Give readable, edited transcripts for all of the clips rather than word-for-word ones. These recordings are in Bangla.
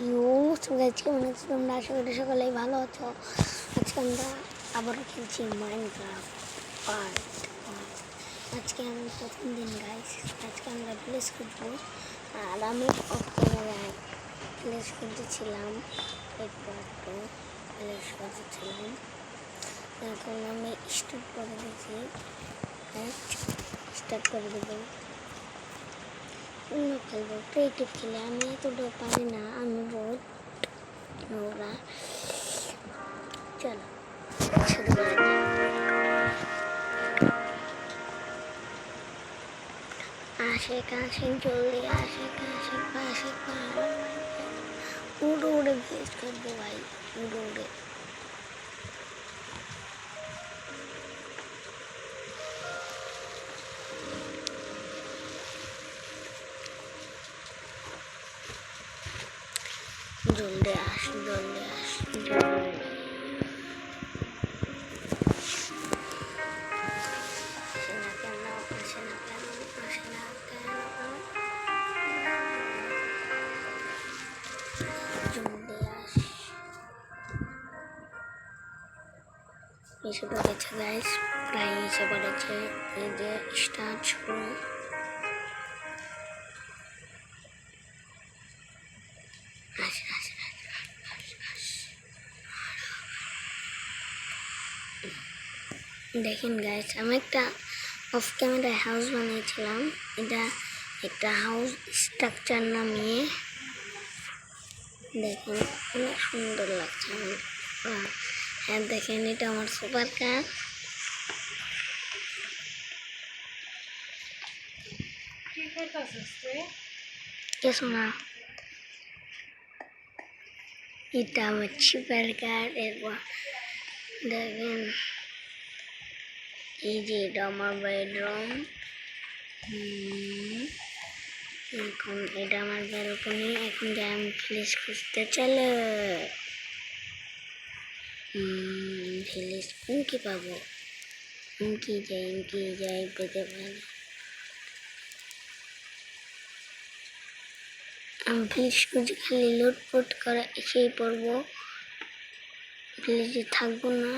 ইউ গাইজ কেমন আছো তোমরা? আশা করি সকলেই ভালো আছো। আজকে আমরা আবারও খেলছি মাইনক্রাফট পার্ট। আজকে আমি প্রথম দিন গাইজ। আজকে আমরা ভিলেজ খুঁজবো আর আমি অফ ক্যামেরায় ভিলেজ খুঁজেছিলাম, একটু একটু ভিলেজ খুঁজেছিলাম। এখন আমি স্টার্ট করে দিয়েছি, স্টার্ট করে দেবো। অন্য খেলবো, ক্রিয়েটিভ খেলে। আমি এতটা পারি না, আমি বহুত নোংরা। চলো শুরু করা যাক। আশেক আশেক জলদি আশেক আশেক আশেক উড়ে উড়ে ভিলেজ করবো ভাই, উড়ে উড়ে। জলদি আস জলদি আস জলদি। আসে না কেন, আসে না কেন, আসে না কেন, জলদি আস। এসে পড়েছে গাইস, প্রায় এসে পড়েছে। এই যে স্টার্ট শুরু। আসে আসে দেখেন গাইস, আমি একটা অফ ক্যামেরা হাউস বানিয়েছিলাম। এটা একটা হাউস স্ট্রাকচার নামিয়ে দেখেন, অনেক সুন্দর লাগছে আমার। হ্যাঁ দেখেন, এটা আমার সুপার কার। কিছু না, এটা আমার সুপার কার। এরপর দেখেন, এই যে এটা আমার বেডরুম। এখন এটা আমার ব্যালকনি। এখন যাই আমি ভিলেজ খুঁজতে। চলো ভিলেজ কি পাবো, কি যাই পেতে পারি। আমি ভিলেজ খুঁজে খালি লুটপুট করে এসেই পড়বো, ভিলেজে থাকবো না।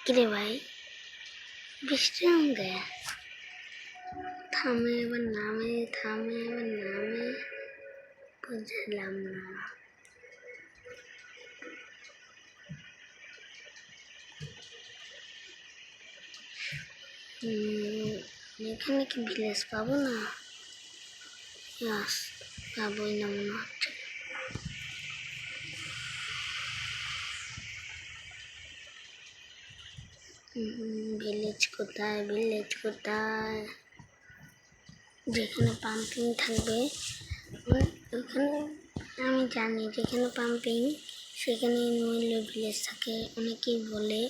কিরে ভাই, বৃষ্টি হয়ে থামে এবার নামে, থামে এবার নামে, বুঝলাম না। এখানে কি ভিলেজ পাবো না? পাবোই না মনে হচ্ছে। ভিলেজ কোথায়, ভিলেজ কোথায়? যেখানে পাম্পিং থাকবে ওখানে, আমি জানি যেখানে পাম্পিং সেখানে মূল্য ভিলেজ থাকে। অনেকেই বলে,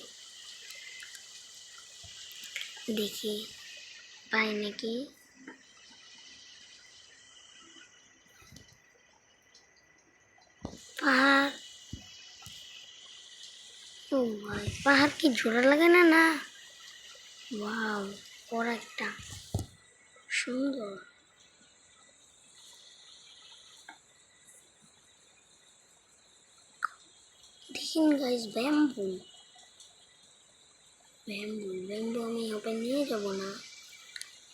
দেখি পাই নাকি। পাহাড়, ও ভাই পাহাড় কি জোড়া লাগে না? না, ওয়াও, বড় একটা সুন্দর। দেখুন গাইস, ব্যাম্বু ব্যাম্বু ব্যাম্বু আমি ওপেন নিয়ে যাব না,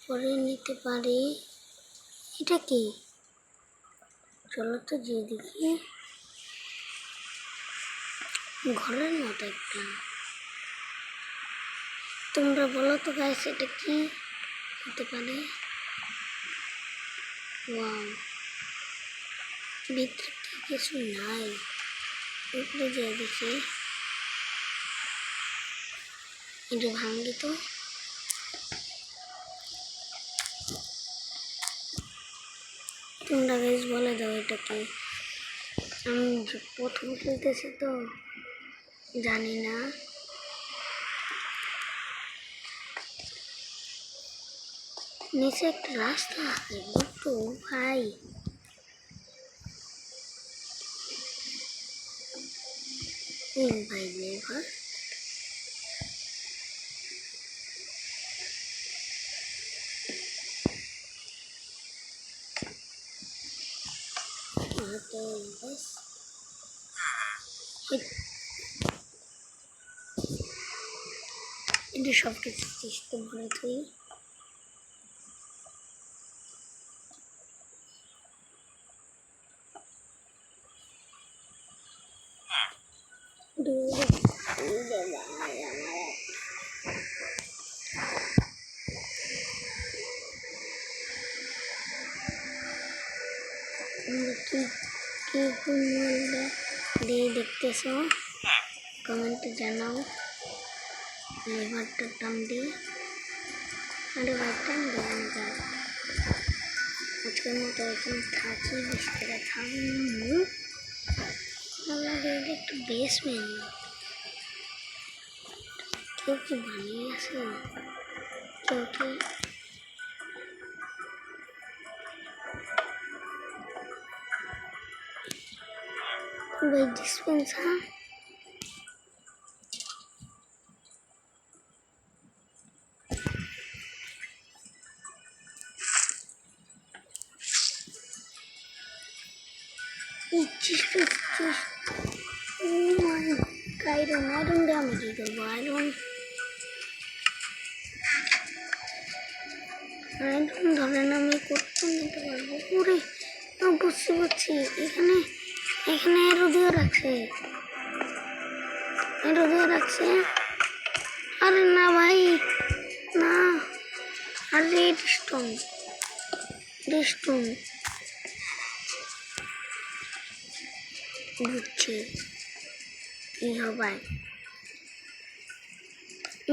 পরে নিতে পারি। এটা কি? চলো তো যে দেখি। ঘরের মতো একটা। তোমরা বলো তো গাইস, এটা কি হতে পারে? ওয়াও, ভিতরে কি কিছু নাই? উপরে যে দেখি, এটা ভাঙ্গি তো। তোমরা গাইস বলে দাও এটা কি। আমি প্রথম খেলতেছি তো জানি না। নিচে একটা রাস্তা আছে, বুঝতো ভাই? ভাই নেভার। হয়তো ব্যাস এটা সব কিছু চেষ্টা ভরে তুই কি কি দিয়ে দেখতেছো কমেন্টে জানাও লিভারটা টান দিয়ে আরে ভাই টান দেবেন যায় আজকের মতো এখানে থাকি বিস্তারে থাকবো লাগে একটু বেসমেন্ট কেউ কি বানিয়ে আছে কেউ কি ভাই ডিসপেন্সার আয়রন দিয়ে আমি কি করবো আয়রন ধরেন আমি করতে নিতে পারবো ওরে বুঝছি বুঝছি এখানে এখানে এরো দিয়ে রাখছে আরে না ভাই না আর রেড স্টোন বুঝছি কি হবে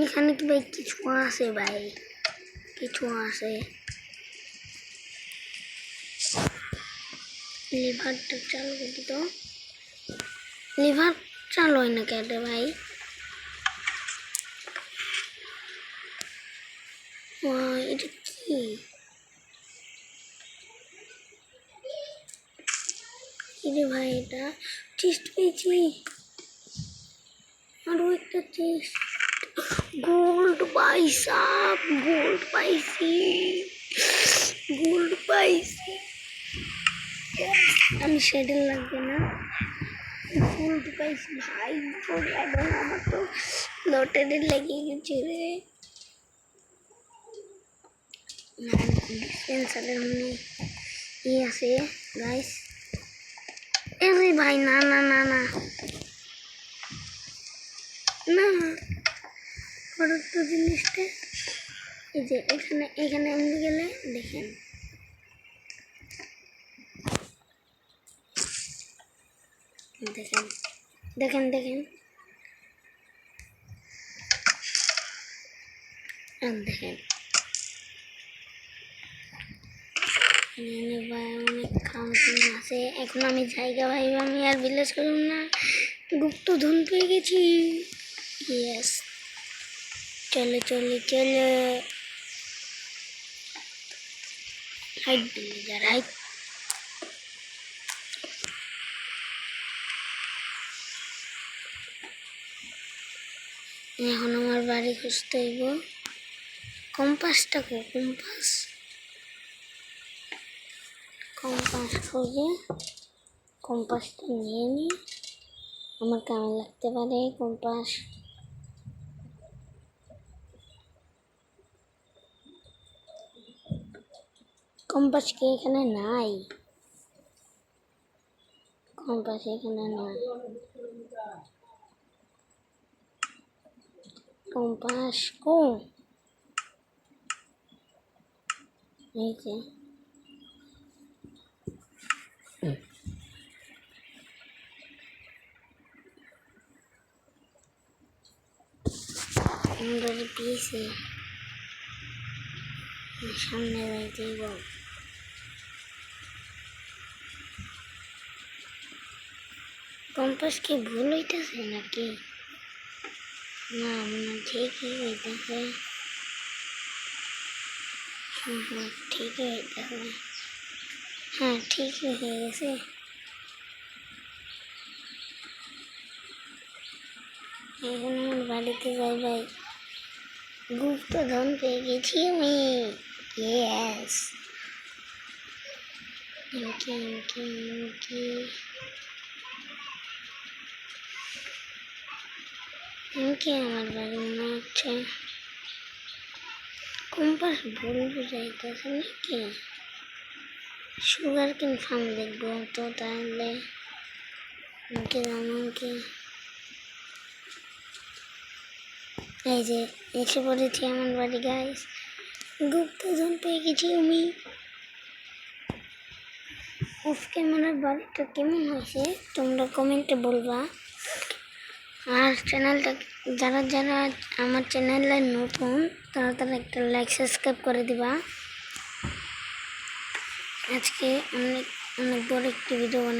এখানে কি ভাই কিছু আছে ভাই কিছু আছে লিভারটা চালু করে দিত লিভার চালু হয় না কেটে ভাই এটা কি রে ভাই এটা চেস্ট পেয়েছি আরো একটা চেস্ট গোল্ড পাইসাপ গোল্ড পাইছি আমি সেডেল লাগবে না গোল্ড পাইছি ভাই আমার তো লটারি লেগে গেছে রে ডিসপেন্সারের মনে আছে গাইস আরে ভাই না না না না না পরবর্তী জিনিসটা এই যে এখানে এমনি গেলে দেখেন দেখেন দেখেন অনেক খাওয়া আছে এখন আমি জায়গা ভাই আমি আর ভিলেজ করব না গুপ্ত ধন পেয়ে গেছি ইয়েস চলে হাইট ভিলেজার হাইট এখন আমার বাড়ি খুঁজতে হইব কম্পাসটা কম্পাস খুঁজে কম্পাসটা নিয়ে নিই আমার কেমন লাগতে পারে কম্পাস কি এখানে নাই কম্পাস এখানে নাই কম্পাস কো এই যে আমরা পিছে সামনে যাইব কম্পাস কি ভুল হইতেছে নাকি না মনে ঠিকই হইতেছে ঠিকই হইতেছে হ্যাঁ ঠিকই হয়ে গেছে এখন আমার বাড়িতে যাই ভাই গুপ্ত ধন পেয়ে গেছি আমি ইয়েস ইনকি ইনকি ইনকি ইনকি আমার বাড়ি মনে হচ্ছে। কম্পাস ভুল বুঝাইতেছে নাকি? সুগার কেন ফার্ম দেখবো তো তাহলে ইনকি জানো কি? এই যে এসে পড়েছি আমার বাড়ি গাইস। গুপ্তধন পেয়ে গেছি আমি। অফ ক্যামেরার বাড়িটা কেমন হয়েছে তোমরা কমেন্টে বলবা। আর চ্যানেলটা যারা যারা আমার চ্যানেলে নতুন তারা তারা একটা লাইক সাবস্ক্রাইব করে দিবা। আজকে অনেক অনেক বড় একটি ভিডিও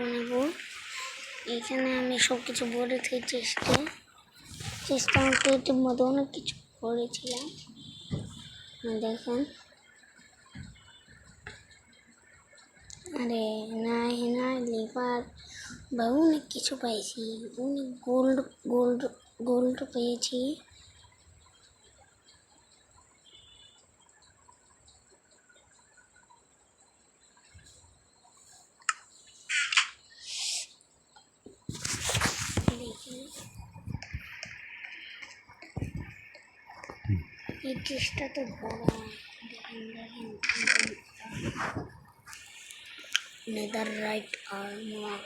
বানাবো। এখানে আমি সব কিছু বলে থেকে চেষ্টা ক্রিয়েটিভ মতো অনেক কিছু করেছিলাম। দেখেন আরে না লিভার বা অনেক কিছু পাইছি, অনেক গোল্ড পেয়েছি। এই চেষ্টা তো বড়। দেখেন নেদাররাইট আর্মার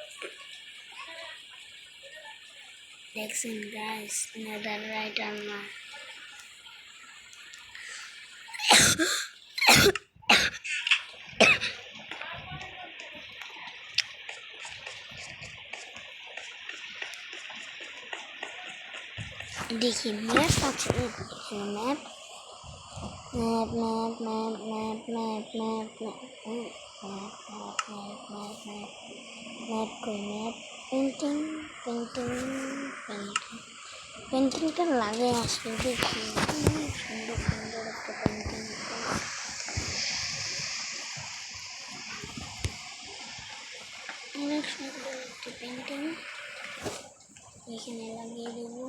দেখছেন গাইস, নেদাররাইট আর্মার। দেখি ম্যাপ আছে, map map map map map map map map কই ম্যাপ পেন্টিং পেন্টিংটা লাগে আসলে। দেখি সুন্দর সুন্দর একটা পেন্টিং, অনেক সুন্দর একটি পেন্টিং এখানে লাগিয়ে দেবো।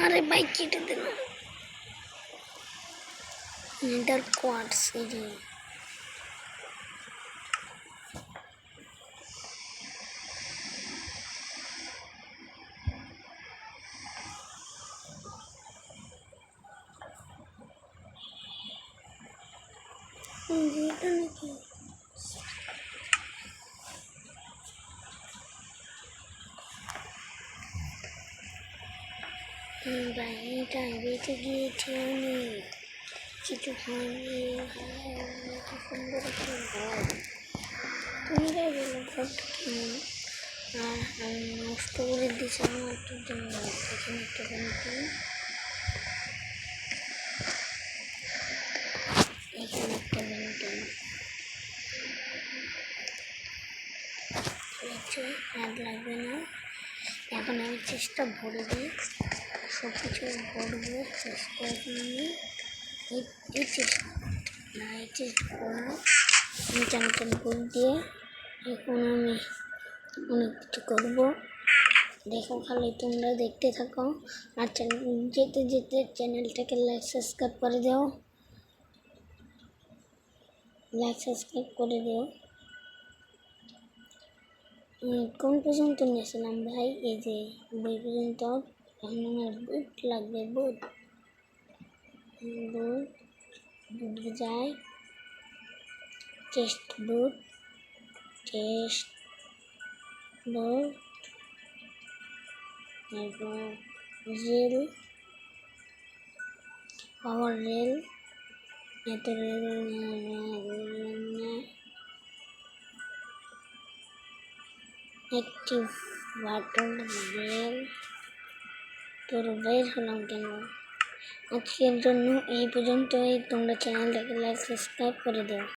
আরে বাইক কেটে দিল। নেদার কোয়ার্টস এই এটা নাকি বাড়িটা বেঁচে গিয়েছে, অনেক কিছু হয়নি। কি সুন্দর একটা ঘর। তোমরাই বলো ঘরটা কেমন। আর আমি নষ্ট করে দিয়েছি আমার জন্য। এখানে একটা পেন্টিং, এখানে একটা পেন্টিং আর লাগবে না। এখন আমি চেষ্টা ভরে দিই, সব কিছু ভরবো চেষ্টা নিয়ে। এই চেষ্টা করবো আমি চান করে দিয়ে। এখন আমি অনেক কিছু করবো, দেখো খালি তোমরা দেখতে থাকো। আর যেতে যেতে চ্যানেলটাকে লাইক সাবস্ক্রাইব করে দিও, কোন পর্যন্ত নিয়েছিলাম ভাই? এই যে বই পর্যন্ত। এখন আমার বুট লাগবে, বুট যায় চেস্ট বুট তারপর রেল, পাওয়ার রেল, এত রেল অ্যাক্টিভ ওয়াটার রেল। তোর বের হলাম কেন? আজকের জন্য এই পর্যন্তই। তোমরা চ্যানেলটাকে লাইক সাবস্ক্রাইব করে দাও।